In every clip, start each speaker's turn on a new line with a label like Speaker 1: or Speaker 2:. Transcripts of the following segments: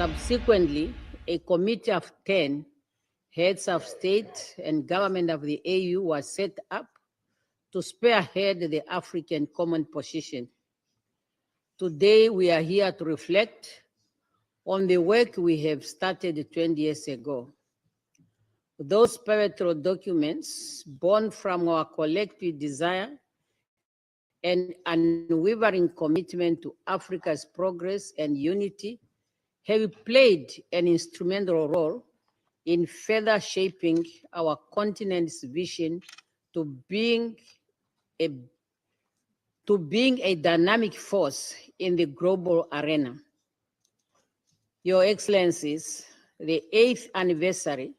Speaker 1: Subsequently, a committee of 10 heads of state and government of the AU was set up to spearhead the African common position. Today, we are here to reflect on the work we have started 20 years ago. Those pivotal documents, born from our collective desire and unwavering commitment to Africa's progress and unity, have played an instrumental role in further shaping our continent's vision to being a, dynamic force in the global arena. Your Excellencies, the 8th anniversary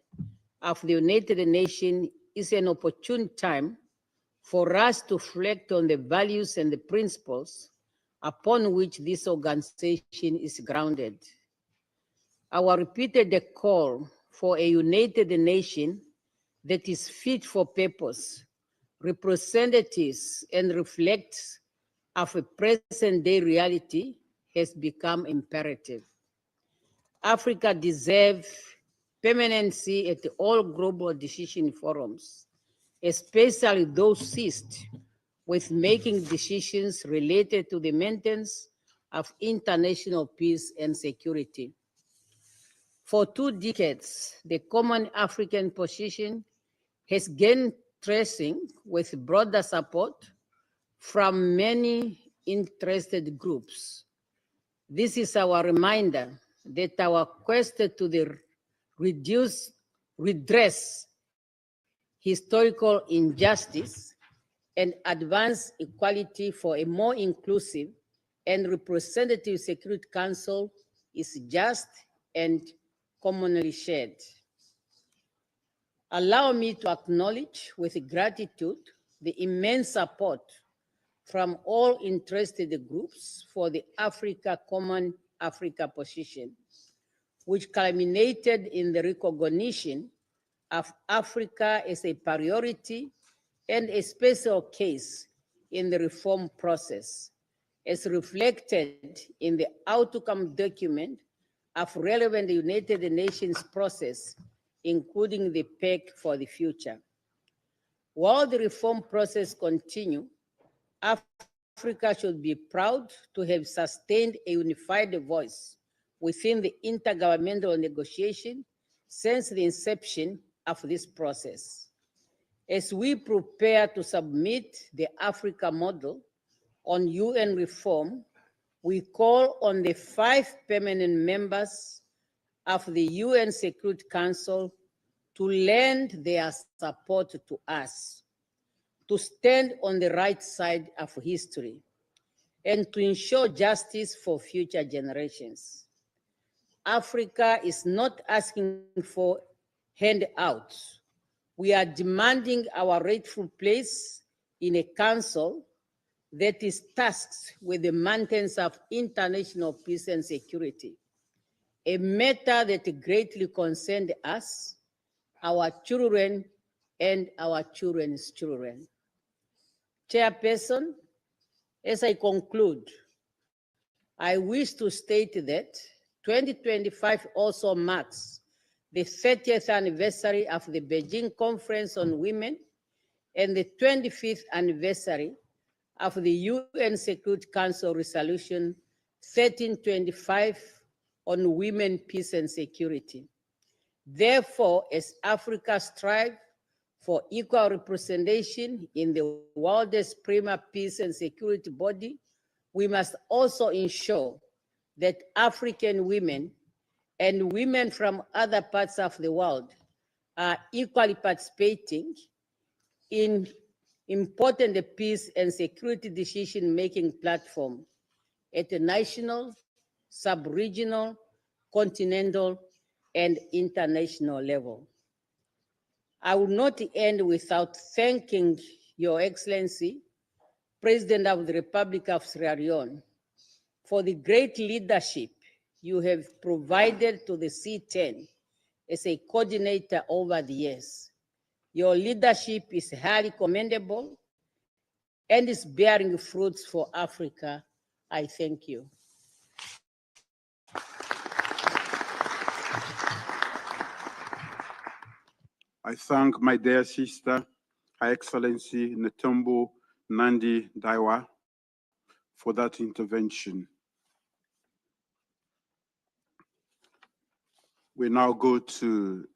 Speaker 1: of the United Nations is an opportune time for us to reflect on the values and the principles upon which this organization is grounded. Our repeated call for a united nation that is fit for purpose, representatives, and reflects of a present-day reality has become imperative. Africa deserves permanency at all global decision forums, especially those seized with making decisions related to the maintenance of international peace and security. For 2 decades, the common African position has gained traction with broader support from many interested groups. This is our reminder that our quest to redress historical injustice and advance equality for a more inclusive and representative Security Council is just and commonly shared. Allow me to acknowledge with gratitude the immense support from all interested groups for the Common Africa position, which culminated in the recognition of Africa as a priority and a special case in the reform process, as reflected in the outcome document of relevant United Nations process, including the PEC for the future. While the reform process continues, Africa should be proud to have sustained a unified voice within the intergovernmental negotiation since the inception of this process. As we prepare to submit the Africa model on UN reform, we call on the 5 permanent members of the UN Security Council to lend their support to us, to stand on the right side of history, and to ensure justice for future generations. Africa is not asking for handouts. We are demanding our rightful place in a council that is tasked with the maintenance of international peace and security, a matter that greatly concerns us, our children, and our children's children. Chairperson, as I conclude, I wish to state that 2025 also marks the 30th anniversary of the Beijing Conference on Women and the 25th anniversary of the UN Security Council Resolution 1325 on women, peace, and security. Therefore, as Africa strives for equal representation in the world's premier peace and security body, we must also ensure that African women and women from other parts of the world are equally participating in important peace and security decision-making platform at the national, sub-regional, continental, and international level. I will not end without thanking Your Excellency, President of the Republic of Sierra Leone, for the great leadership you have provided to the C-10 as a coordinator over the years. Your leadership is highly commendable and is bearing fruits for Africa. I thank you.
Speaker 2: I thank my dear sister, Her Excellency Netumbo Nandi Daiwa, for that intervention. We now go to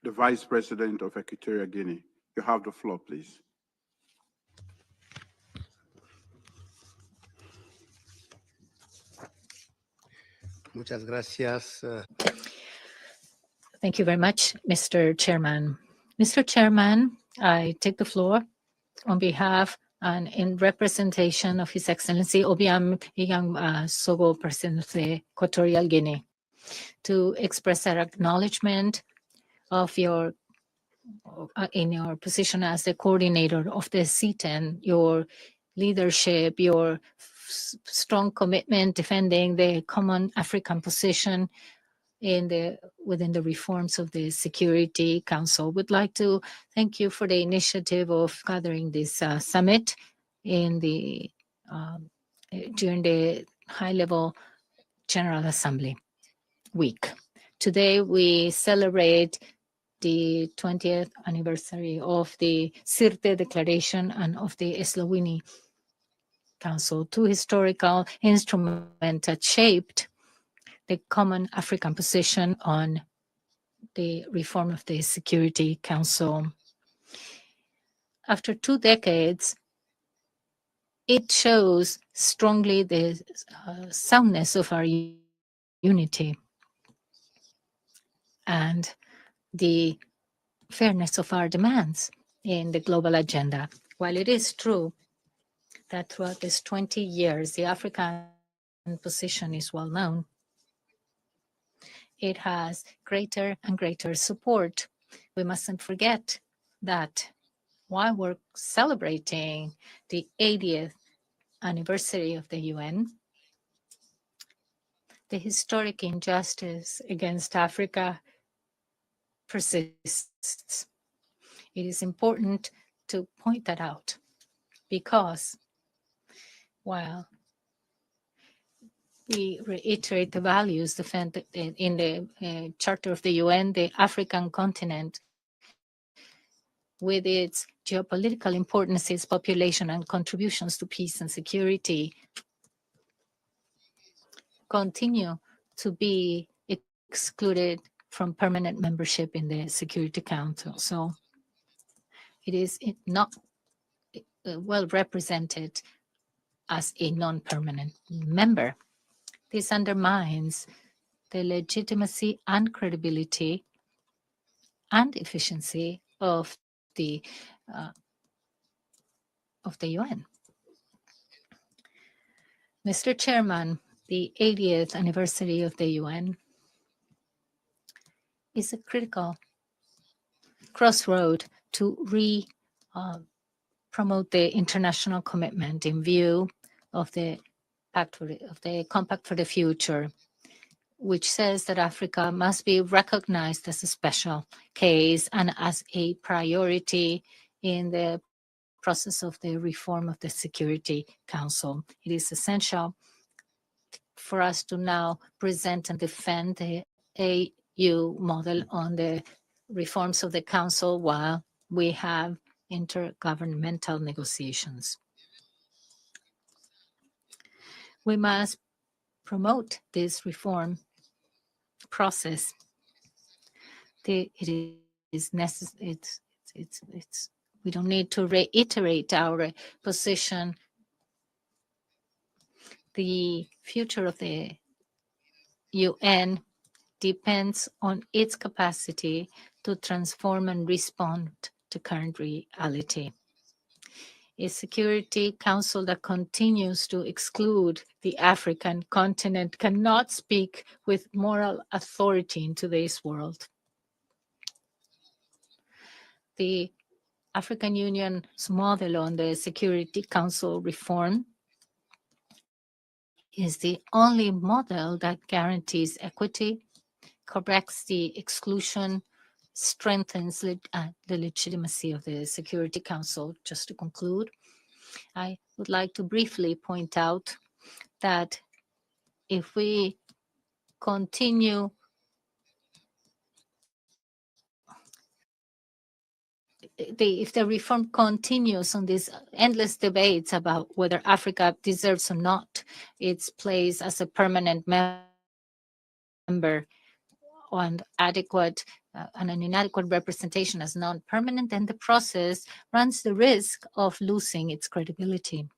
Speaker 2: the Vice President of Equatorial Guinea. You have the floor, please.
Speaker 3: Muchas gracias.
Speaker 4: Thank you very much, Mr. Chairman. Mr. Chairman, I take the floor on behalf and in representation of His Excellency Obiang Sogo, President of the Equatorial Guinea, to express our acknowledgement of your in your position as the coordinator of the C-10, your leadership, your strong commitment defending the common African position within the reforms of the Security Council. Would like to thank you for the initiative of gathering this summit in the during the high-level General Assembly week. Today we celebrate the 20th anniversary of the Sirte Declaration and of the Esloveni Council, two historical instruments that shaped the common African position on the reform of the Security Council. After 2 decades, it shows strongly the soundness of our unity and the fairness of our demands in the global agenda. While it is true that throughout these 20 years, the African position is well known, it has greater and greater support. We mustn't forget that while we're celebrating the 80th anniversary of the UN, the historic injustice against Africa persists. It is important to point that out because while we reiterate the values defended in the Charter of the UN, the African continent, with its geopolitical importance, its population, and contributions to peace and security, continue to be excluded from permanent membership in the Security Council. So it is not well represented as a non-permanent member. This undermines the legitimacy and credibility and efficiency of the UN. Mr. Chairman, the 80th anniversary of the UN is a critical crossroad to promote the international commitment in view of the Compact for the Future, which says that Africa must be recognized as a special case and as a priority in the process of the reform of the Security Council. It is essential for us to now present and defend the AU model on the reforms of the Council while we have intergovernmental negotiations. We must promote this reform process. It is necessary. We don't need to reiterate our position. The future of the UN depends on its capacity to transform and respond to current reality. A Security Council that continues to exclude the African continent cannot speak with moral authority in today's world. The African Union's model on the Security Council reform is the only model that guarantees equity, corrects the exclusion, strengthens the legitimacy of the Security Council. Just to conclude, I would like to briefly point out that if we continue if the reform continues on these endless debates about whether Africa deserves or not its place as a permanent member on adequate and an inadequate representation as non-permanent, then the process runs the risk of losing its credibility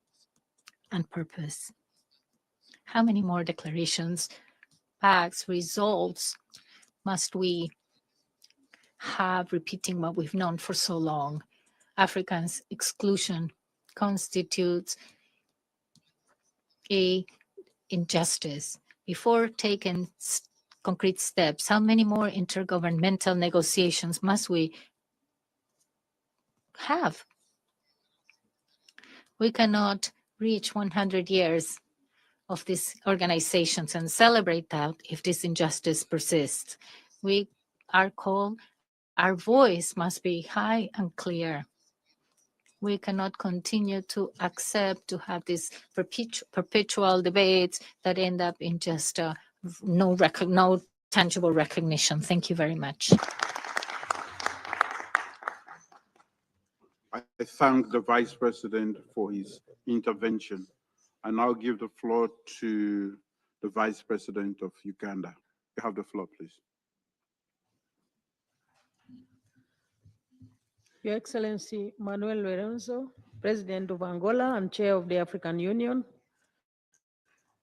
Speaker 4: and purpose. How many more declarations, pacts, results must we have repeating what we've known for so long? Africans' exclusion constitutes a injustice. Before taking concrete steps, how many more intergovernmental negotiations must we have? We cannot reach 100 years of these organizations and celebrate that if this injustice persists. Our voice must be high and clear. We cannot continue to accept to have these perpetual debates that end up in just no tangible recognition. Thank you very much.
Speaker 2: I thank the Vice President for his intervention. I now give the floor to the Vice President of Uganda. You have the floor, please.
Speaker 5: Your Excellency Manuel Lorenzo, President of Angola and Chair of the African Union,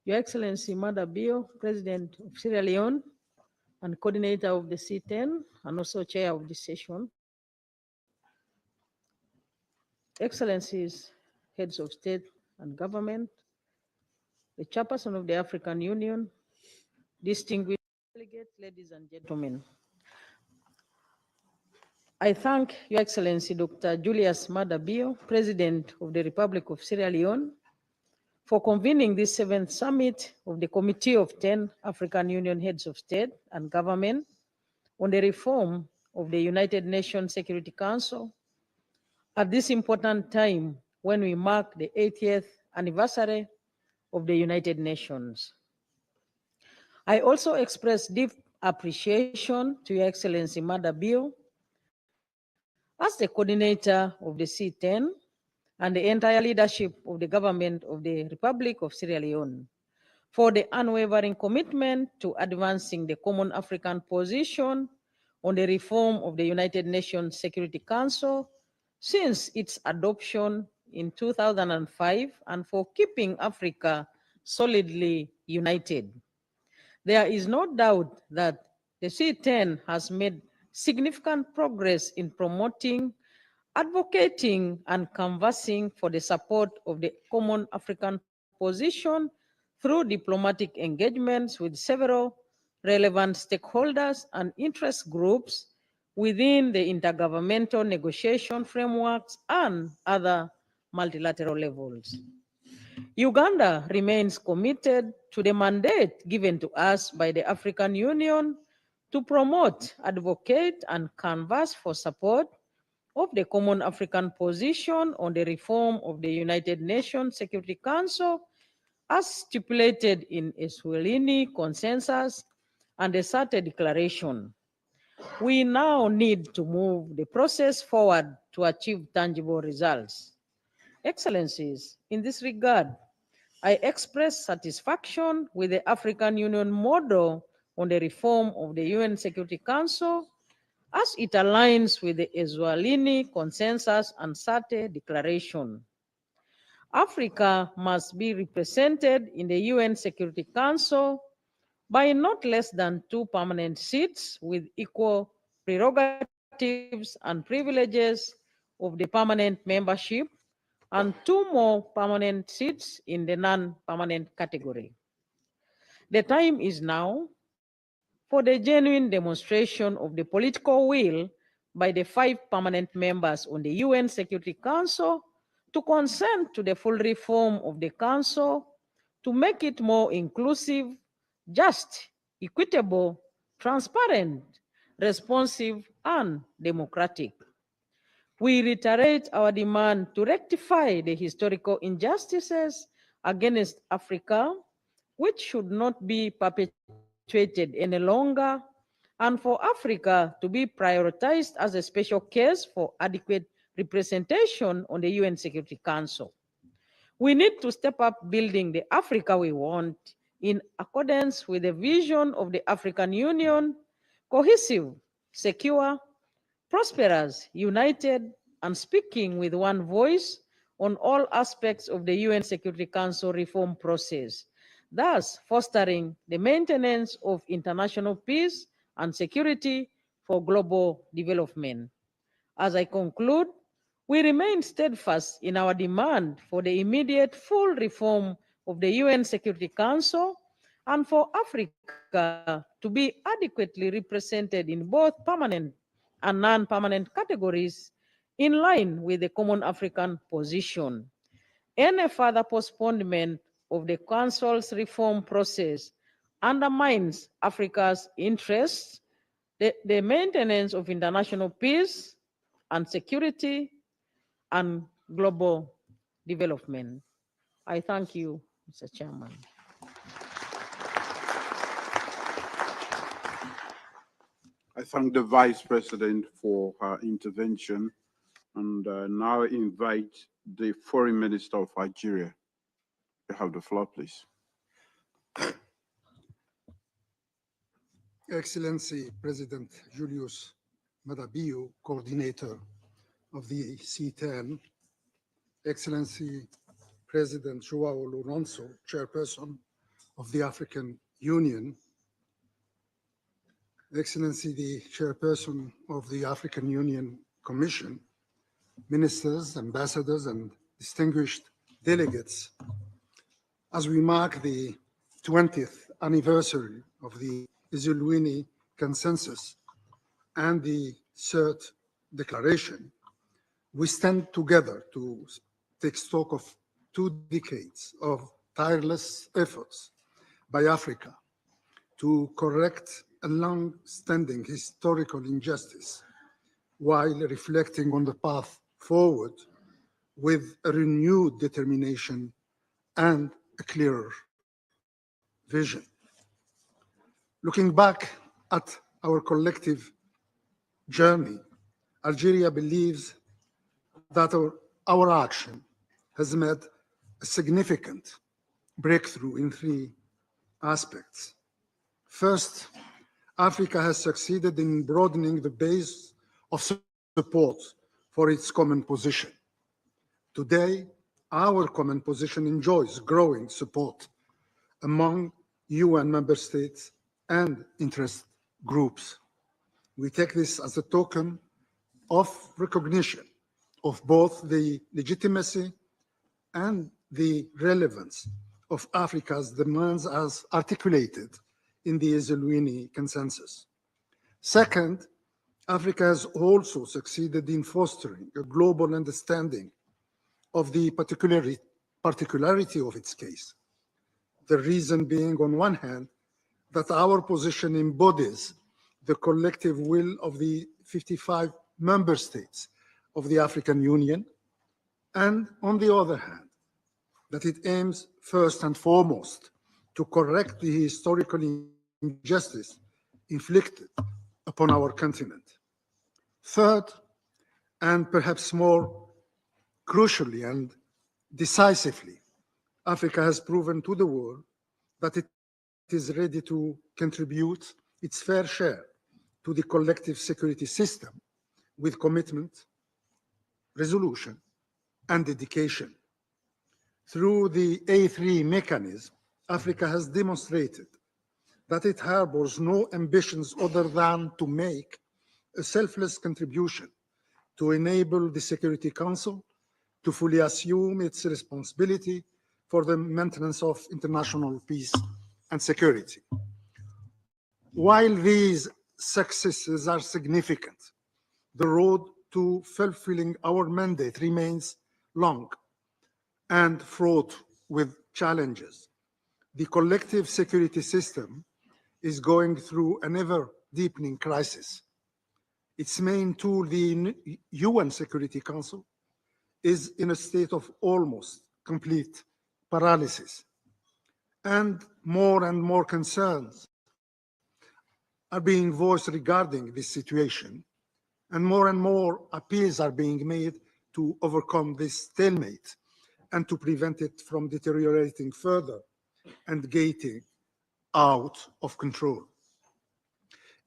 Speaker 5: Your Excellency Mada Bio, President of Sierra Leone and Coordinator of the C-10 and also Chair of this session, Excellencies, Heads of State and Government, the Chairperson of the African Union, distinguished delegates, ladies and gentlemen. I thank Your Excellency Dr. Julius Mada Bio, President of the Republic of Sierra Leone, for convening this 7th summit of the Committee of 10 African Union Heads of State and Government on the reform of the United Nations Security Council at this important time when we mark the 80th anniversary of the United Nations. I also express deep appreciation to Your Excellency Mada Bio as the coordinator of the C-10 and the entire leadership of the government of the Republic of Sierra Leone for the unwavering commitment to advancing the common African position on the reform of the United Nations Security Council since its adoption in 2005 and for keeping Africa solidly united. There is no doubt that the C-10 has made significant progress in promoting, advocating, and canvassing for the support of the common African position through diplomatic engagements with several relevant stakeholders and interest groups within the intergovernmental negotiation frameworks and other multilateral levels. Uganda remains committed to the mandate given to us by the African Union to promote, advocate, and canvass for support of the common African position on the reform of the United Nations Security Council as stipulated in a Swahili consensus and the SATE declaration. We now need to move the process forward to achieve tangible results. Excellencies, in this regard, I express satisfaction with the African Union model on the reform of the UN Security Council as it aligns with the Eswalini Consensus and SATE Declaration. Africa must be represented in the UN Security Council by not less than 2 permanent seats with equal prerogatives and privileges of the permanent membership and 2 more permanent seats in the non-permanent category. The time is now for the genuine demonstration of the political will by the 5 permanent members on the UN Security Council to consent to the full reform of the Council to make it more inclusive, just, equitable, transparent, responsive, and democratic. We reiterate our demand to rectify the historical injustices against Africa, which should not be perpetuated any longer, and for Africa to be prioritized as a special case for adequate representation on the UN Security Council. We need to step up building the Africa we want in accordance with the vision of the African Union, cohesive, secure, prosperous, united, and speaking with one voice on all aspects of the UN Security Council reform process, thus fostering the maintenance of international peace and security for global development. As I conclude, we remain steadfast in our demand for the immediate full reform of the UN Security Council and for Africa to be adequately represented in both permanent and non-permanent categories in line with the common African position. Any further postponement of the Council's reform process undermines Africa's interests, the maintenance of international peace and security, and global development. I thank you, Mr. Chairman.
Speaker 2: I thank the Vice President for her intervention and now invite the Foreign Minister of Algeria. You have the floor, please.
Speaker 6: Excellency President Julius Madabio, Coordinator of the C-10, Excellency President João Lourenço, Chairperson of the African Union, Excellency the Chairperson of the African Union Commission, Ministers, Ambassadors, and distinguished delegates, as we mark the 20th anniversary of the Esseluini Consensus and the Third Declaration, we stand together to take stock of 2 decades of tireless efforts by Africa to correct a long-standing historical injustice while reflecting on the path forward with a renewed determination and a clearer vision. Looking back at our collective journey, Algeria believes that our action has made a significant breakthrough in 3 aspects. First, Africa has succeeded in broadening the base of support for its common position. Today, our common position enjoys growing support among UN member states and interest groups. We take this as a token of recognition of both the legitimacy and the relevance of Africa's demands as articulated in the Esseluini Consensus. Second, Africa has also succeeded in fostering a global understanding of the particularity of its case. The reason being, on one hand, that our position embodies the collective will of the 55 member states of the African Union, and on the other hand, that it aims first and foremost to correct the historical injustice inflicted upon our continent. Third, and perhaps more crucially and decisively, Africa has proven to the world that it is ready to contribute its fair share to the collective security system with commitment, resolution, and dedication. Through the A3 mechanism, Africa has demonstrated that it harbors no ambitions other than to make a selfless contribution to enable the Security Council to fully assume its responsibility for the maintenance of international peace and security. While these successes are significant, the road to fulfilling our mandate remains long and fraught with challenges. The collective security system is going through an ever-deepening crisis. Its main tool, the UN Security Council, is in a state of almost complete paralysis. And more concerns are being voiced regarding this situation, and more appeals are being made to overcome this stalemate and to prevent it from deteriorating further and getting out of control.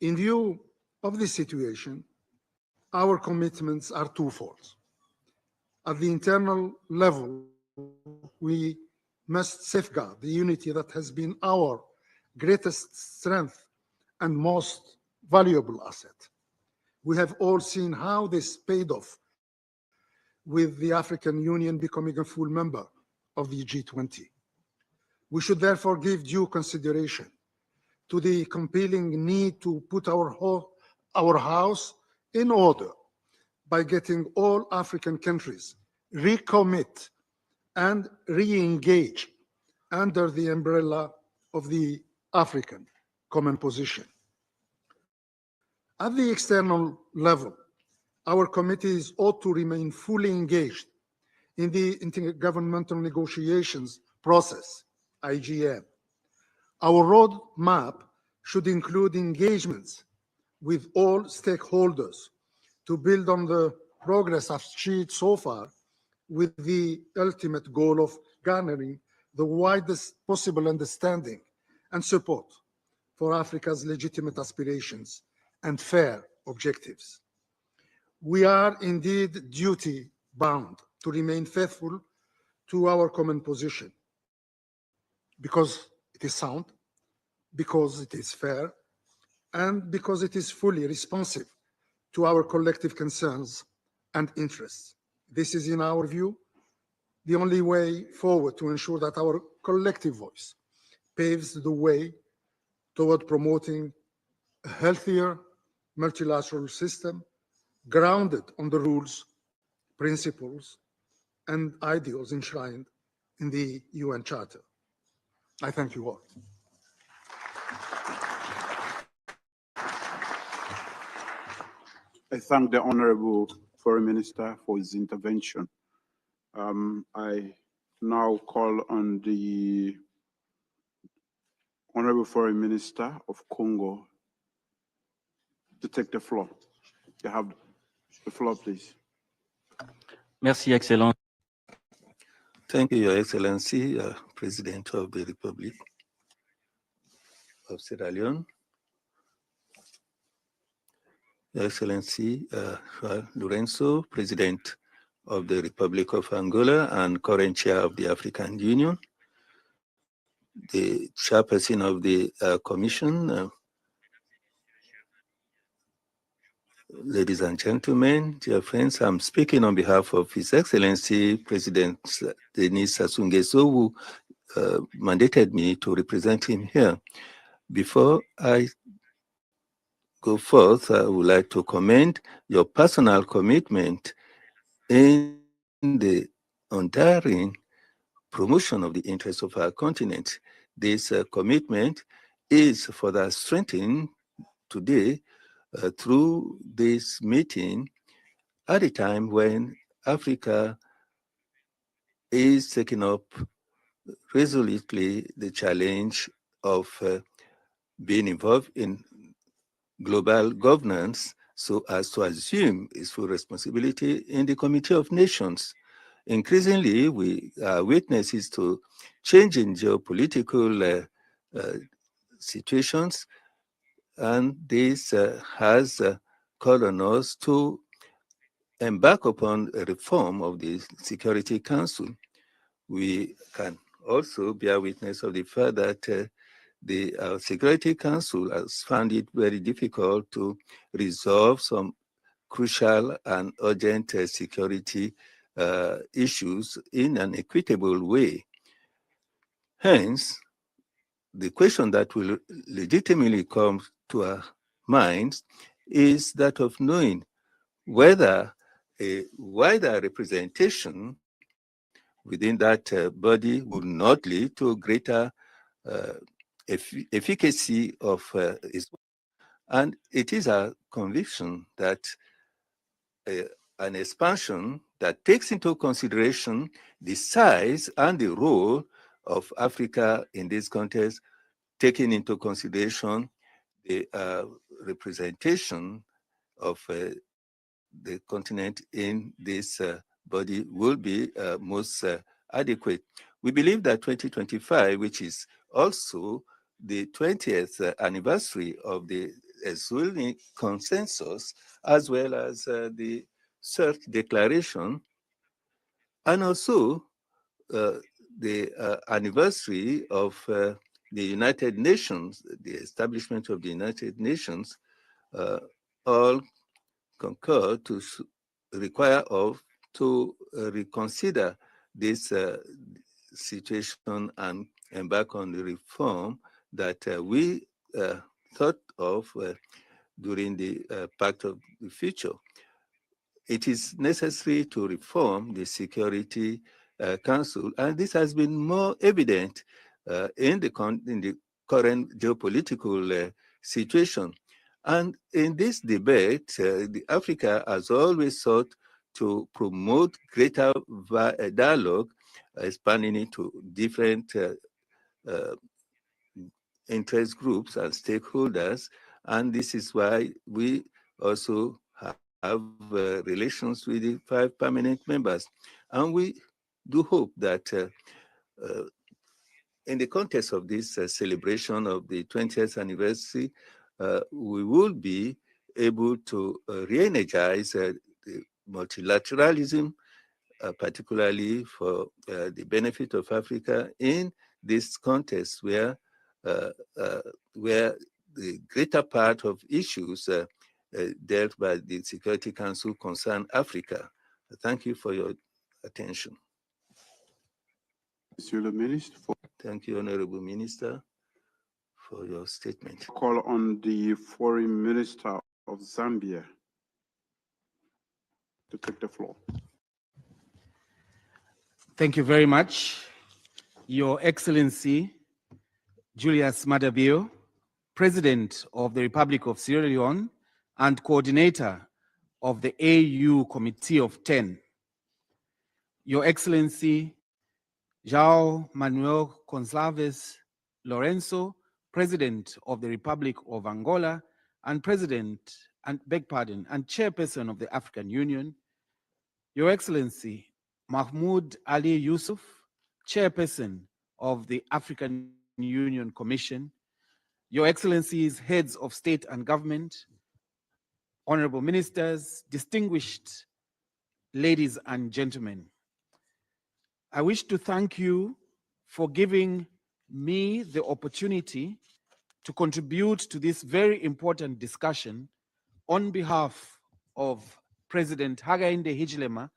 Speaker 6: In view of this situation, our commitments are twofold. At the internal level, we must safeguard the unity that has been our greatest strength and most valuable asset. We have all seen how this paid off with the African Union becoming a full member of the G20. We should therefore give due consideration to the compelling need to put our house in order by getting all African countries recommit and re-engage under the umbrella of the African Common Position. At the external level, our committees ought to remain fully engaged in the intergovernmental negotiations process, IGM. Our roadmap should include engagements with all stakeholders to build on the progress achieved so far with the ultimate goal of garnering the widest possible understanding and support for Africa's legitimate aspirations and fair objectives. We are indeed duty-bound to remain faithful to our common position because it is sound, because it is fair, and because it is fully responsive to our collective concerns and interests. This is, in our view, the only way forward to ensure that our collective voice paves the way toward promoting a healthier multilateral system grounded on the rules, principles, and ideals enshrined in the UN Charter. I thank you all.
Speaker 2: I thank the Honorable Foreign Minister for his intervention. I now call on the Honorable Foreign Minister of Congo to take the floor. You have the floor, please.
Speaker 7: Merci, Excellence.
Speaker 8: Thank you, Your Excellency, President of the Republic of Sierra Leone. Your Excellency, Lorenzo, President of the Republic of Angola and current chair of the African Union, the chairperson of the Commission, ladies and gentlemen, dear friends, I'm speaking on behalf of His Excellency President Denis Sassou Nguesso, who mandated me to represent him here. Before I go forth, I would like to commend your personal commitment in the untiring promotion of the interests of our continent. This commitment is further strengthened today through this meeting at a time when Africa is taking up resolutely the challenge of being involved in global governance so as to assume its full responsibility in the Committee of Nations. Increasingly, we are witnesses to changing geopolitical situations, and this has called on us to embark upon a reform of the Security Council. We can also bear witness of the fact that the Security Council has found it very difficult to resolve some crucial and urgent security issues in an equitable way. Hence, the question that will legitimately come to our minds is that of knowing whether a wider representation within that body would not lead to greater efficacy of its work. And it is our conviction that an expansion that takes into consideration the size and the role of Africa in this context, taking into consideration the representation of the continent in this body will be most adequate. We believe that 2025, which is also the 20th anniversary of the Eswelin Consensus, as well as the CERT Declaration, and also the anniversary of the United Nations, the establishment of the United Nations, all concur to require of to reconsider this situation and embark on the reform that we thought of during the Pact of the Future. It is necessary to reform the Security Council, and this has been more evident in the current geopolitical situation. And in this debate, Africa has always sought to promote greater dialogue, expanding it to different interest groups and stakeholders. And this is why we also have relations with the 5 permanent members. And we do hope that in the context of this celebration of the 20th anniversary, we will be able to re-energize the multilateralism, particularly for the benefit of Africa in this context where the greater part of issues dealt by the Security Council concern Africa. Thank you for your attention.
Speaker 2: Monsieur le Ministre,
Speaker 8: Thank you, Honorable Minister, for your statement.
Speaker 2: call on the Foreign Minister of Zambia to take the floor.
Speaker 9: Thank you very much, Your Excellency Julius Maada Bio, President of the Republic of Sierra Leone and Coordinator of the AU Committee of 10. Your Excellency João Manuel Gonçalves Lourenço, President of the Republic of Angola and Chairperson of the African Union. Your Excellency Mahmoud Ali Yusuf, Chairperson of the African Union Commission. Your Excellencies, Heads of State and Government, Honorable Ministers, distinguished ladies and gentlemen. I wish to thank you for giving me the opportunity to contribute to this very important discussion on behalf of President Hakainde Hichilema,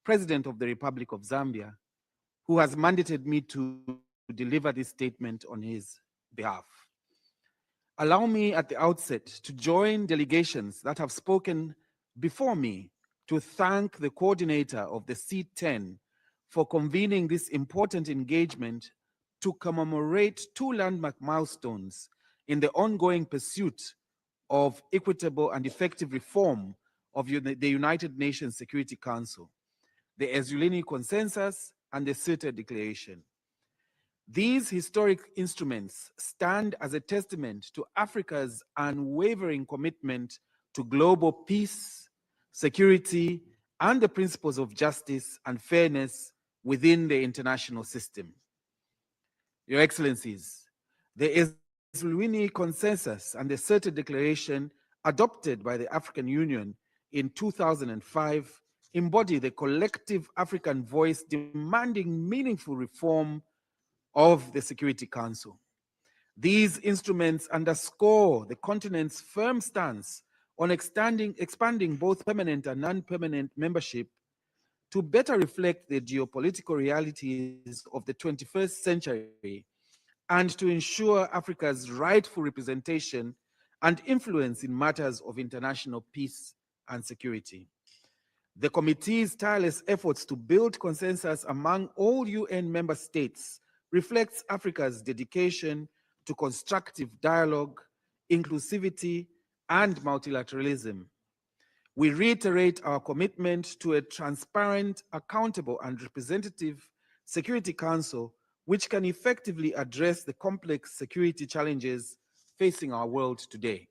Speaker 9: President of the Republic of Zambia, who has mandated me to deliver this statement on his behalf. Allow me at the outset to join delegations that have spoken before me to thank the coordinator of the C-10 for convening this important engagement to commemorate 2 landmark milestones in the ongoing pursuit of equitable and effective reform of the United Nations Security Council, the Eswelin Consensus and the CERT Declaration. These historic instruments stand as a testament to Africa's unwavering commitment to global peace, security, and the principles of justice and fairness within the international system. Your Excellencies, the Eswelin Consensus and the CERT Declaration adopted by the African Union in 2005 embody the collective African voice demanding meaningful reform of the Security Council. These instruments underscore the continent's firm stance on expanding both permanent and non-permanent membership to better reflect the geopolitical realities of the 21st century and to ensure Africa's rightful representation and influence in matters of international peace and security. The committee's tireless efforts to build consensus among all UN member states reflects Africa's dedication to constructive dialogue, inclusivity, and multilateralism. We reiterate our commitment to a transparent, accountable, and representative Security Council which can effectively address the complex security challenges facing our world today.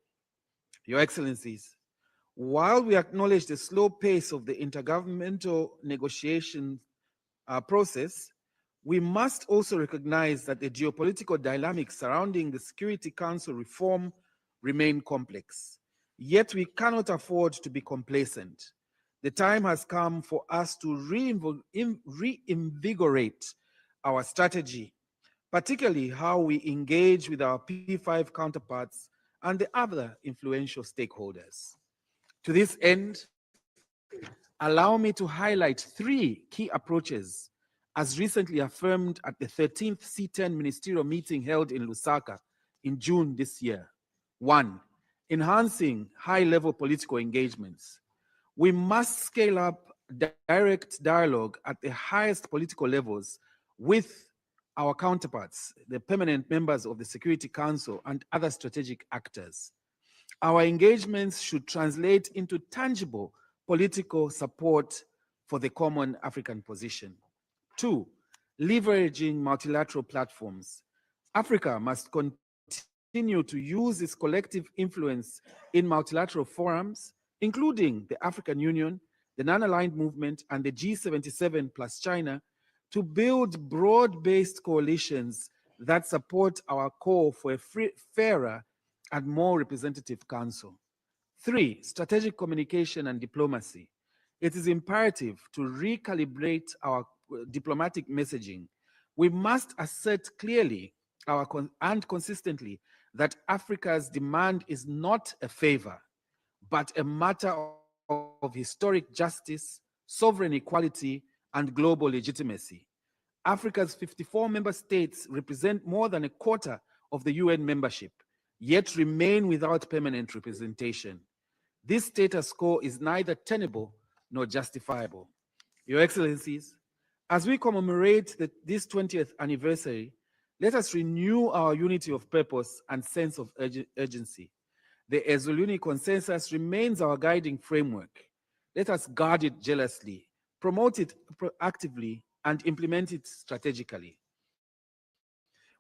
Speaker 9: Your Excellencies, while we acknowledge the slow pace of the intergovernmental negotiation process, we must also recognize that the geopolitical dynamics surrounding the Security Council reform remain complex. Yet we cannot afford to be complacent. The time has come for us to reinvigorate our strategy, particularly how we engage with our P5 counterparts and the other influential stakeholders. To this end, allow me to highlight 3 key approaches as recently affirmed at the 13th C-10 ministerial meeting held in Lusaka in June this year. 1, enhancing high-level political engagements. We must scale up direct dialogue at the highest political levels with our counterparts, the permanent members of the Security Council, and other strategic actors. Our engagements should translate into tangible political support for the common African position. 2, leveraging multilateral platforms. Africa must continue to use its collective influence in multilateral forums, including the African Union, the Non-Aligned Movement, and the G77 plus China, to build broad-based coalitions that support our call for a fairer and more representative council. 3, strategic communication and diplomacy. It is imperative to recalibrate our diplomatic messaging. We must assert clearly and consistently that Africa's demand is not a favor, but a matter of historic justice, sovereign equality, and global legitimacy. Africa's 54 member states represent more than a quarter of the UN membership, yet remain without permanent representation. This status quo is neither tenable nor justifiable. Your Excellencies, as we commemorate this 20th anniversary, let us renew our unity of purpose and sense of urgency. The Ezuluni Consensus remains our guiding framework. Let us guard it jealously, promote it proactively, and implement it strategically.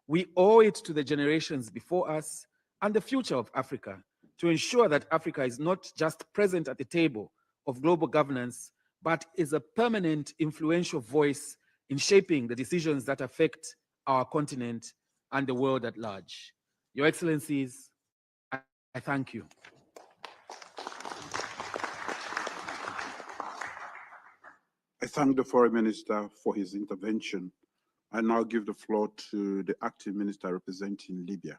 Speaker 9: We owe it to the generations before us and the future of Africa to ensure that Africa is not just present at the table of global governance, but is a permanent, influential voice in shaping the decisions that affect our continent and the world at large. Your Excellencies, I thank you.
Speaker 2: I thank the Foreign Minister for his intervention. I now give the floor to the Acting Minister representing Libya.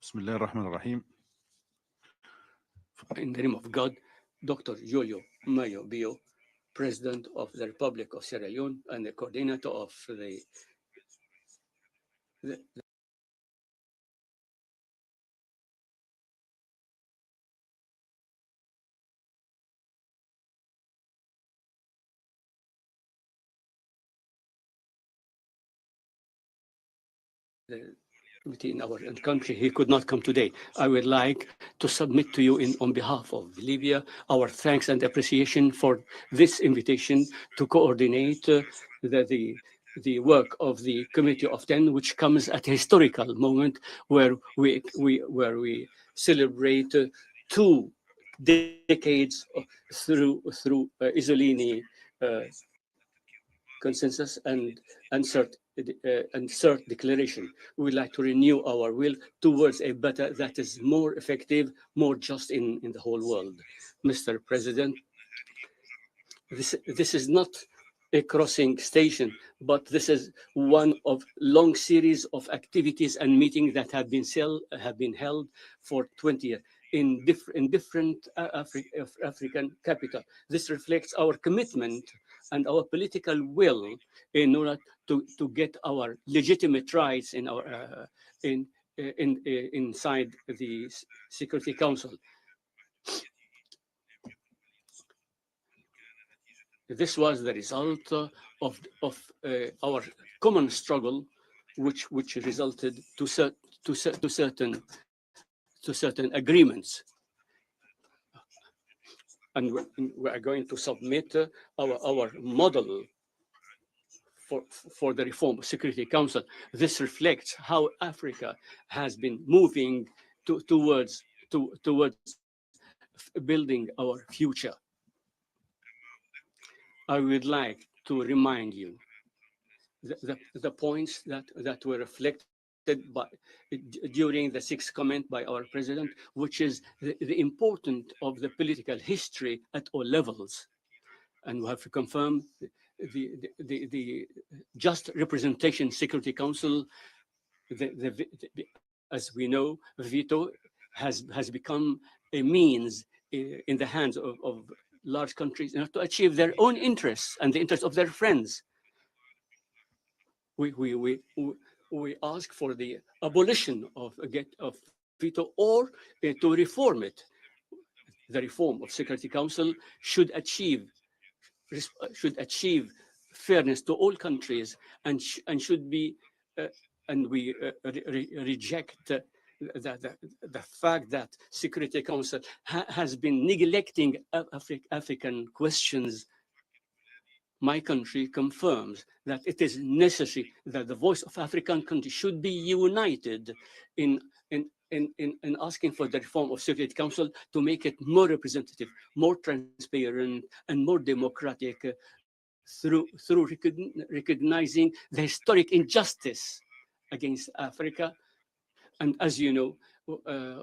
Speaker 10: Bismillah ar-Rahman ar-Rahim.
Speaker 11: In the name of God, Dr. Julio Mayo Bio, President of the Republic of Sierra Leone and the coordinator of the committee in our country. He could not come today. I would like to submit to you on behalf of Libya our thanks and appreciation for this invitation to coordinate the work of the Committee of 10, which comes at a historical moment where we celebrate 2 decades through Isolini consensus and CERT declaration. We would like to renew our will towards a better that is more effective, more just in the whole world. Mr. President, this is not a crossing station, but this is one of long series of activities and meetings that have been held for 20 years in different African capitals. This reflects our commitment and our political will in order to get our legitimate rights in our inside the Security Council. This was the result of our common struggle, which resulted to certain agreements. And we are going to submit our model for the reform of Security Council. This reflects how Africa has been moving towards building our future. I would like to remind you the points that were reflected during the sixth comment by our president, which is the importance of the political history at all levels. And we have to confirm the just representation Security Council, as we know, veto has become a means in the hands of large countries in order to achieve their own interests and the interests of their friends. We ask for the abolition of veto or to reform it. The reform of Security Council should achieve fairness to all countries and should be and we reject the fact that Security Council has been neglecting African questions. My country confirms that it is necessary that the voice of African countries should be united in asking for the reform of Security Council to make it more representative, more transparent, and more democratic through recognizing the historic injustice against Africa. And as you know,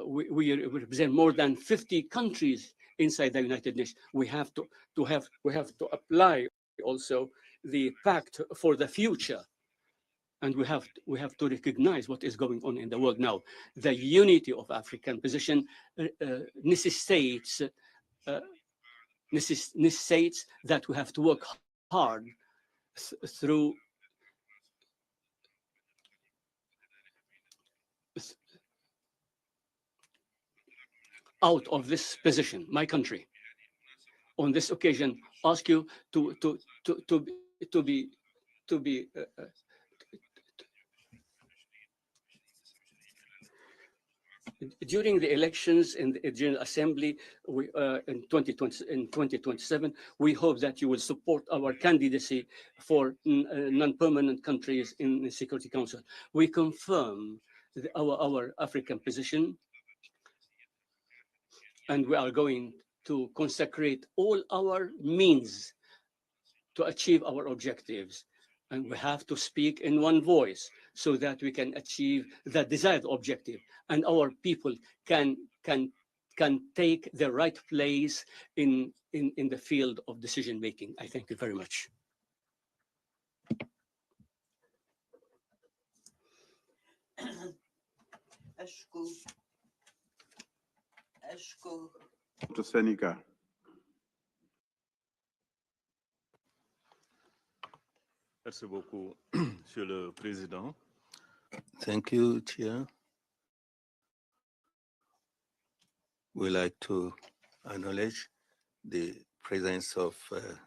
Speaker 11: we represent more than 50 countries inside the United Nations. We have to apply also the pact for the future, and we have to recognize what is going on in the world now. The unity of African position necessitates that we have to work hard through out of this position. My country, on this occasion, ask you to be during the elections in the General Assembly in 2027. We hope that you will support our candidacy for non-permanent countries in the Security Council. We confirm our African position, and we are going to consecrate all our means to achieve our objectives. And we have to speak in one voice so that we can achieve the desired objective, and our people can take the right place in the field of decision making. I thank you very much.
Speaker 2: To Senegal.
Speaker 10: Merci beaucoup, Monsieur le Président.
Speaker 8: Thank you, Chair. We like to acknowledge the presence of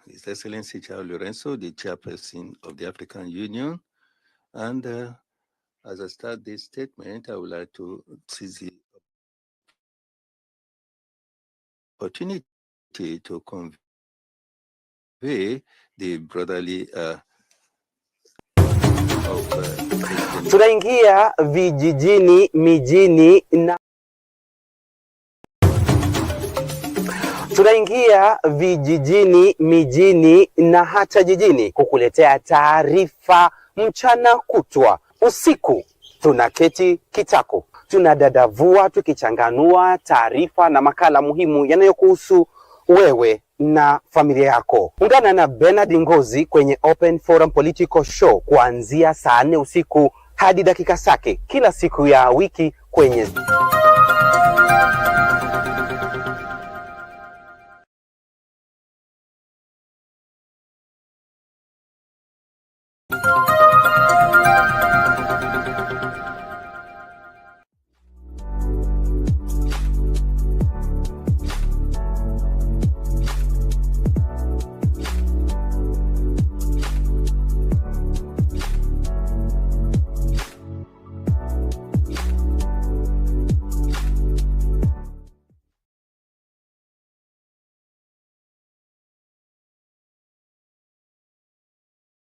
Speaker 8: His Excellency Charles Lorenzo, the Chairperson of the African Union. And as I start this statement, I would like to seize the opportunity to convey the brotherly
Speaker 12: Tunaingia vijijini, mijini na hata jijini kukuletea taarifa mchana kutwa. Usiku tunaketi kitako, tunadadavua tukichanganua taarifa na makala muhimu yanayokuhusu wewe na familia yako. Ungana na Bernard Ngozi kwenye Open Forum Political Show kuanzia saa 4 usiku hadi dakika zake kila siku ya wiki kwenye